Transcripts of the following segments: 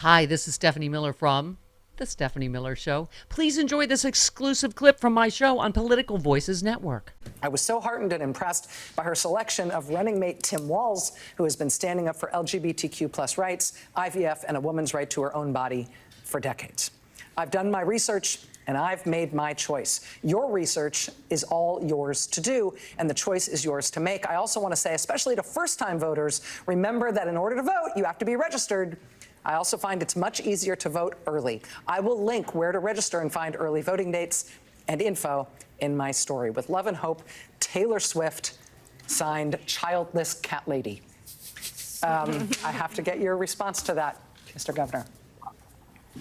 Hi, this is Stephanie Miller from The Stephanie Miller Show. Please enjoy this exclusive clip from my show on Political Voices Network. I was so heartened and impressed by her selection of running mate Tim Walz, who has been standing up for LGBTQ plus rights, IVF, and a woman's right to her own body for decades. I've done my research and I've made my choice. Your research is all yours to do, and the choice is yours to make. I also want to say, especially to first-time voters, remember that in order to vote, you have to be registered. I also find it's much easier to vote early. I will link where to register and find early voting dates and info in my story. With love and hope, Taylor Swift, signed Childless Cat Lady. I have to get your response to that, Mr. Governor.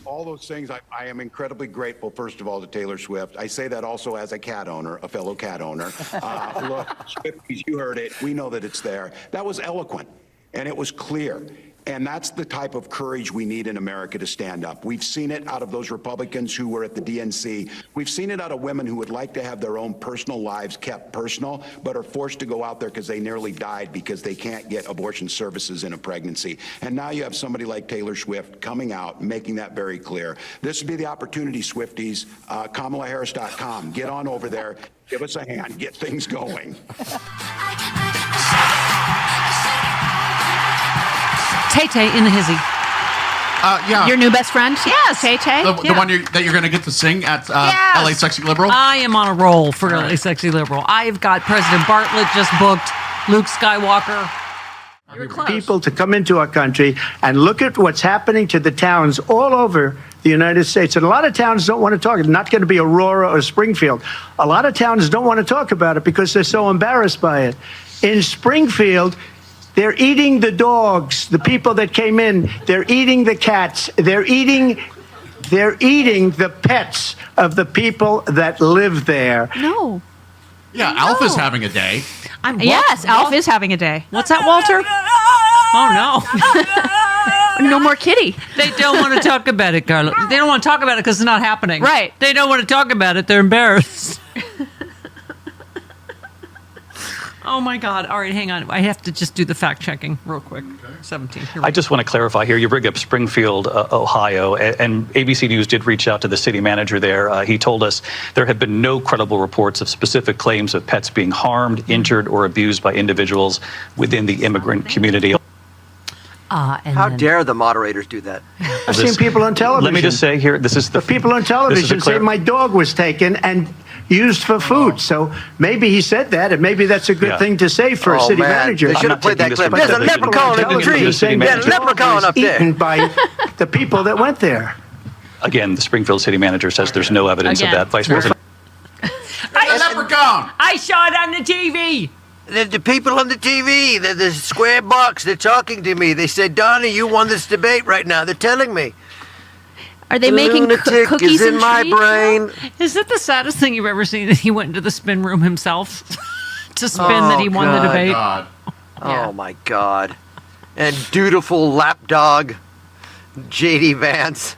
All those things, I am incredibly grateful, first of all, to Taylor Swift. I say that also as a cat owner, a fellow cat owner. Look, Swifties, you heard it. We know that it's there. That was eloquent, and it was clear. And that's the type of courage we need in America to stand up. We've seen it out of those Republicans who were at the DNC. We've seen it out of women who would like to have their own personal lives kept personal, but are forced to go out there because they nearly died because they can't get abortion services in a pregnancy. And now you have somebody like Taylor Swift coming out, making that very clear. This would be the opportunity, Swifties. KamalaHarris.com. Get on over there. Give us a hand. Get things going. Tay-Tay in the hizzy. Yeah. Your new best friend? Yes. Tay-Tay? The one that you're going to get to sing at Yes. LA Sexy Liberal? I am on a roll for LA Sexy Liberal. I've got President Bartlett just booked, Luke Skywalker. You're close. People to come into our country and look at what's happening to the towns all over the United States. And a lot of towns don't want to talk. It's not going to be Aurora or Springfield. A lot of towns don't want to talk about it because they're so embarrassed by it. In Springfield, they're eating the dogs, the people that came in. They're eating the cats. They're eating the pets of the people that live there. No. Yeah, Alf is having a day. Yes, Alf is having a day. What's that, Walter? Oh, no. No more kitty. They don't want to talk about it, Carla. They don't want to talk about it because it's not happening. Right. They don't want to talk about it. They're embarrassed. Oh, my God. All right, hang on. I have to just do the fact-checking real quick. 17. I just want to clarify here. You bring up Springfield, Ohio, and ABC News did reach out to the city manager there. He told us there have been no credible reports of specific claims of pets being harmed, injured, or abused by individuals within the immigrant community. How dare the moderators do that? I've seen people on television. Let me just say here, this is the people on television say my dog was taken and used for food. So maybe he said that, and maybe that's a good thing to say for a city manager. They should have played that clip. There's a leprechaun in the tree. There's a leprechaun up there. Eaten by the people that went there. Again, the Springfield city manager says there's no evidence of that. Vice President. Leprechaun! I saw it on the TV. The people on the TV, the square box, they're talking to me. They said, Donnie, you won this debate right now. They're telling me. Are they making cookies is in and my treats? brain. Is it the saddest thing you've ever seen that he went into the spin room himself to spin that he won the debate? God. Oh, my God. And dutiful lapdog, J.D. Vance.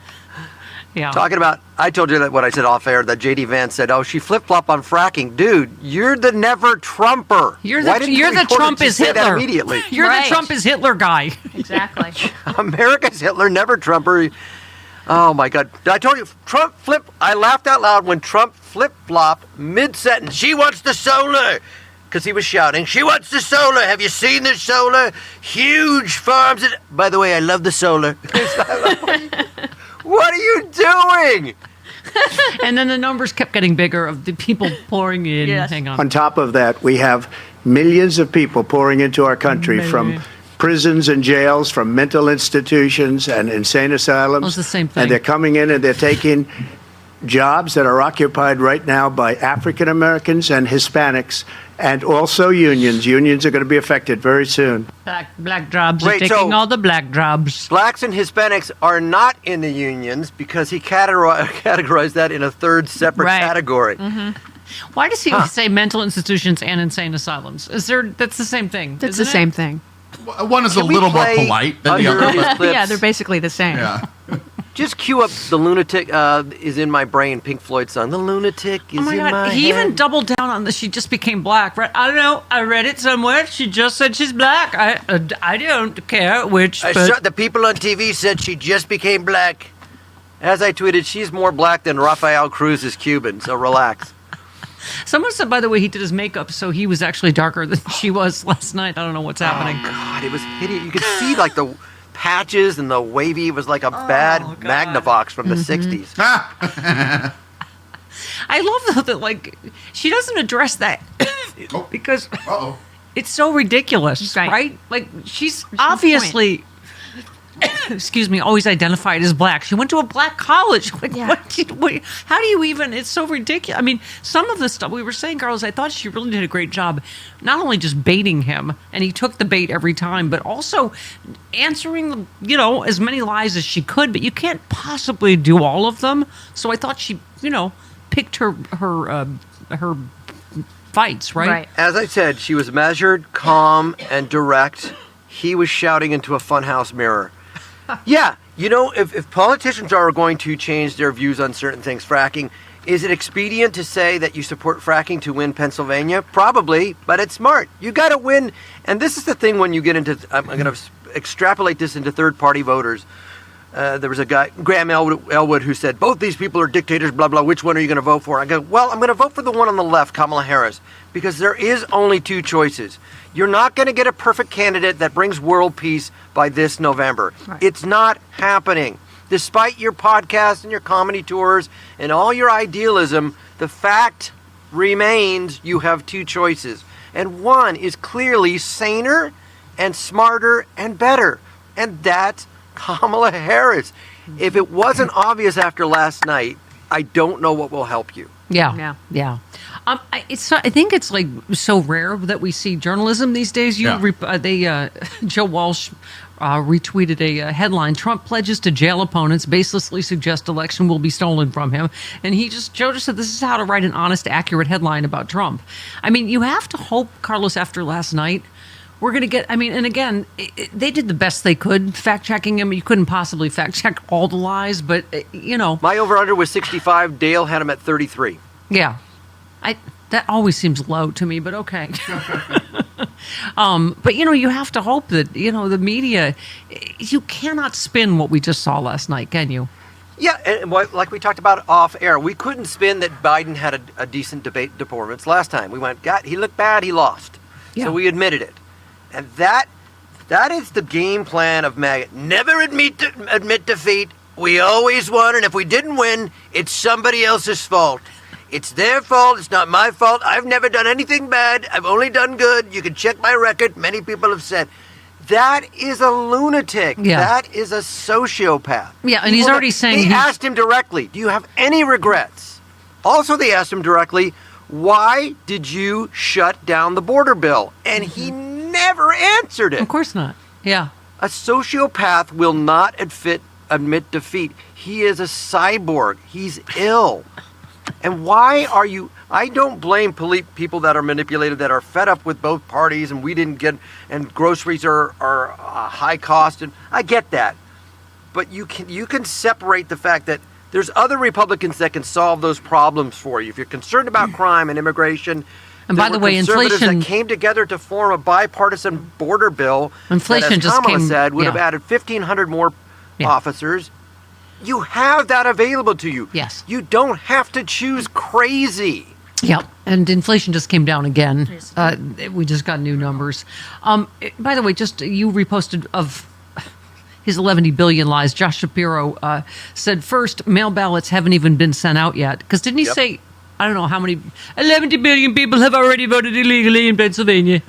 Yeah. Talking about, I told you that what I said off air, that J.D. Vance said, oh, she flip-flop on fracking. Dude, you're the never-Trumper. You're Why the didn't you Trump is say that Hitler. immediately? You're Right. the Trump is Hitler guy. Exactly. America's Hitler, never-Trumper. Oh, my God. I told you, I laughed out loud when Trump flip-flopped mid-sentence. She wants the solar. Because he was shouting, she wants the solar. Have you seen the solar? Huge farms. By the way, I love the solar. What are you doing? And then the numbers kept getting bigger of the people pouring in. Yes. Hang on. On top of that, we have millions of people pouring into our country from prisons and jails, from mental institutions and insane asylums. Well, it's the same thing. And they're coming in and they're taking jobs that are occupied right now by African Americans and Hispanics, and also unions. Unions are going to be affected very soon. Black jobs are Wait, taking so- all the black jobs. Blacks and Hispanics are not in the unions because he categorized that in a third separate Right. category. Why does he say mental institutions and insane asylums? That's the same thing. It's the isn't same it? thing. One is a Can we little more play polite than the under other. his clips? Yeah, they're basically the same. Yeah. Just cue up the lunatic is in my brain, Pink Floyd song. The lunatic is Oh my in God! my He head. even doubled down on the. She just became black, right? I don't know. I read it somewhere. She just said she's black. I don't care which. But The people on TV said she just became black. As I tweeted, she's more black than Rafael Cruz is Cuban, so relax. someone said, by the way, he did his makeup, so he was actually darker than she was last night. I don't know what's happening. God, it was hideous. You could see like the patches and the wavy. It was like a bad Magnavox from the 60s. I love though that like she doesn't address that because it's so ridiculous, right? Like she's obviously, excuse me, always identified as black. She went to a black college. Like, how do you even? It's so ridiculous. I mean, some of the stuff we were saying, Carlos, I thought she really did a great job, not only just baiting him, and he took the bait every time, but also answering, as many lies as she could. But you can't possibly do all of them. So I thought she, picked her fights, right? As I said, she was measured, calm, and direct. He was shouting into a funhouse mirror. Yeah, if politicians are going to change their views on certain things, fracking, is it expedient to say that you support fracking to win Pennsylvania? Probably, but it's smart. You got to win. And this is the thing when you get into, I'm going to extrapolate this into third-party voters. There was a guy, Graham Elwood, who said, both these people are dictators, blah, blah. Which one are you going to vote for? I go, well, I'm going to vote for the one on the left, Kamala Harris, because there is only two choices. You're not going to get a perfect candidate that brings world peace by this November. Right. It's not happening. Despite your podcast and your comedy tours and all your idealism, the fact remains you have two choices. And one is clearly saner and smarter and better. And that's Kamala Harris. If it wasn't obvious after last night, I don't know what will help you. Yeah. I think it's like so rare that we see journalism these days. Joe Walsh retweeted a headline: Trump pledges to jail opponents, baselessly suggest election will be stolen from him. And Joe just said this is how to write an honest, accurate headline about Trump. I mean, you have to hope, Carlos, after last night, we're going to get, and again, they did the best they could fact-checking him. You couldn't possibly fact-check all the lies, but, My over-under was 65. Dale had him at 33. Yeah. That always seems low to me, but okay. But, you have to hope that, the media, you cannot spin what we just saw last night, can you? Yeah, and like we talked about off air, we couldn't spin that Biden had a decent debate performance last time. We went, God, he looked bad, he lost. Yeah. So we admitted it. And that is the game plan of Maga. Never admit defeat. We always won, and if we didn't win, it's somebody else's fault. It's their fault. It's not my fault. I've never done anything bad. I've only done good. You can check my record. Many people have said. That is a lunatic. Yeah. That is a sociopath. Yeah, and he's already saying... They asked him directly, do you have any regrets? Also, they asked him directly, why did you shut down the border bill? And he never answered it. Of course not. Yeah. A sociopath will not admit defeat. He is a cyborg. He's ill. And why are you... I don't blame people that are manipulated, that are fed up with both parties, and we didn't get... And groceries are high cost, and I get that. But you can separate the fact that there's other Republicans that can solve those problems for you. If you're concerned about crime and immigration... And by the way, inflation that came together to form a bipartisan border bill. Inflation that, as just Kamala came, said, would have added 1,500 more officers. You have that available to you. Yes. You don't have to choose crazy. Yep. And inflation just came down again. We just got new numbers. By the way, just you reposted of his 11 billion lies. Josh Shapiro said first, mail ballots haven't even been sent out yet. Because didn't he say, I don't know how many, 11 billion people have already voted illegally in Pennsylvania.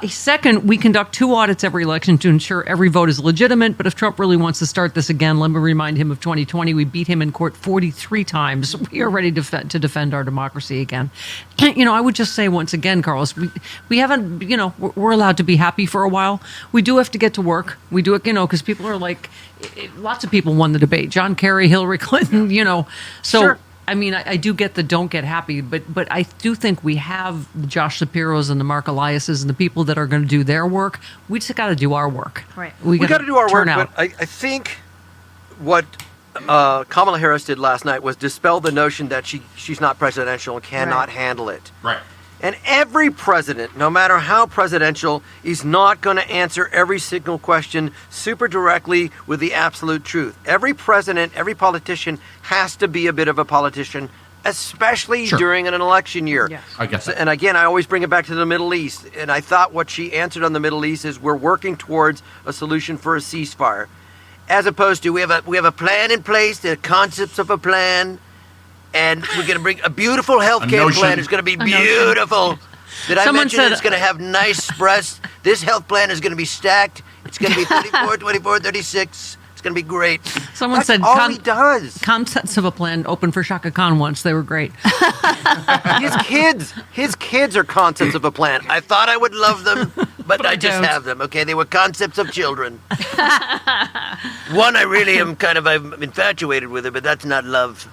Second, we conduct 2 audits every election to ensure every vote is legitimate. But if Trump really wants to start this again, let me remind him of 2020. We beat him in court 43 times. We are ready to defend our democracy again. I would just say once again, Carlos, we haven't, we're allowed to be happy for a while. We do have to get to work. We do it, because people are like, lots of people won the debate. John Kerry, Hillary Clinton, So. Sure. I mean, I do get the don't get happy, but I do think we have the Josh Shapiros and the Mark Eliases and the people that are going to do their work. We just got to do our work. Right. We got to do our work, but I think what Kamala Harris did last night was dispel the notion that she's not presidential and cannot handle it. Right. And every president, no matter how presidential, is not going to answer every single question super directly with the absolute truth. Every president, every politician has to be a bit of a politician, especially during an election year. Yes. I guess. And again, I always bring it back to the Middle East. And I thought what she answered on the Middle East is we're working towards a solution for a ceasefire, as opposed to we have a plan in place, the concepts of a plan. And we're going to bring a beautiful healthcare plan. It's going to be beautiful. Did I mention that it's going to have nice breasts? This health plan is going to be stacked. It's going to be 34, 24, 36. It's going to be great. Someone That's said all he does. Concepts of a plan open for Shaka Khan once. They were great. His kids are concepts of a plan. I thought I would love them, but I just don't. have them. Okay, they were concepts of children. One I really am I'm infatuated with her, but that's not love.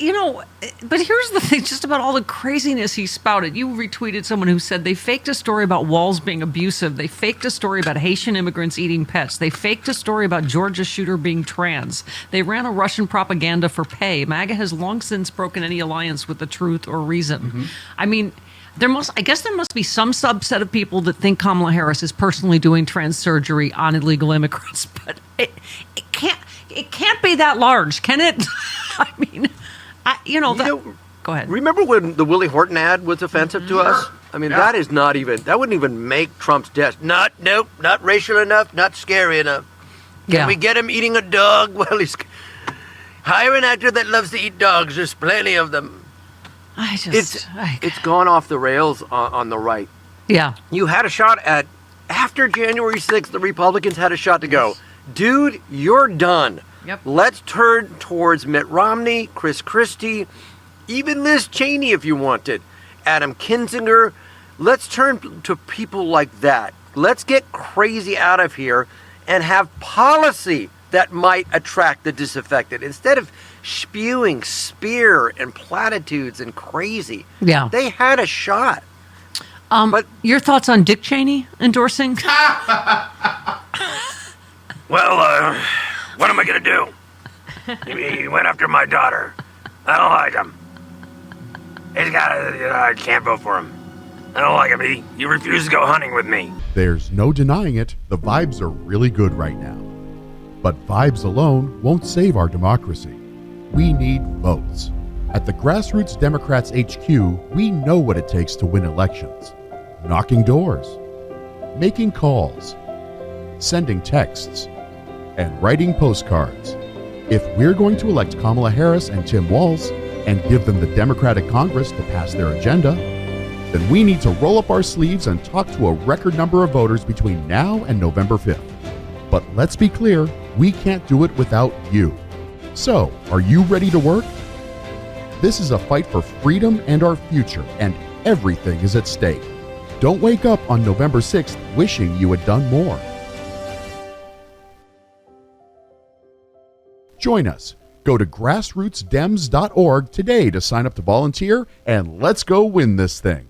But here's the thing, just about all the craziness he spouted. You retweeted someone who said they faked a story about walls being abusive. They faked a story about Haitian immigrants eating pets. They faked a story about Georgia shooter being trans. They ran a Russian propaganda for pay. MAGA has long since broken any alliance with the truth or reason. Mm-hmm. I mean, there must be some subset of people that think Kamala Harris is personally doing trans surgery on illegal immigrants, but it can't be that large, can it? I mean, go ahead. Remember when the Willie Horton ad was offensive to us? I mean, that wouldn't even make Trump's desk. Not racial enough, not scary enough. Can we get him eating a dog? Well, hire an actor that loves to eat dogs. There's plenty of them. It's gone off the rails on the right. Yeah. You had a shot after January 6th, the Republicans had a shot to go. Dude, you're done. Yep. Let's turn towards Mitt Romney, Chris Christie, even Liz Cheney if you wanted, Adam Kinzinger. Let's turn to people like that. Let's get crazy out of here and have policy that might attract the disaffected instead of spewing spear and platitudes and crazy. Yeah. They had a shot. But your thoughts on Dick Cheney endorsing? Well, what am I going to do? He went after my daughter. I don't like him. I can't vote for him. I don't like him. He refused to go hunting with me. There's no denying it. The vibes are really good right now. But vibes alone won't save our democracy. We need votes. At the Grassroots Democrats HQ, we know what it takes to win elections. Knocking doors, making calls, sending texts, and writing postcards. If we're going to elect Kamala Harris and Tim Walz and give them the Democratic Congress to pass their agenda, then we need to roll up our sleeves and talk to a record number of voters between now and November 5th. But let's be clear, we can't do it without you. So, are you ready to work? This is a fight for freedom and our future, and everything is at stake. Don't wake up on November 6th wishing you had done more. Join us. Go to grassrootsdems.org today to sign up to volunteer, and let's go win this thing.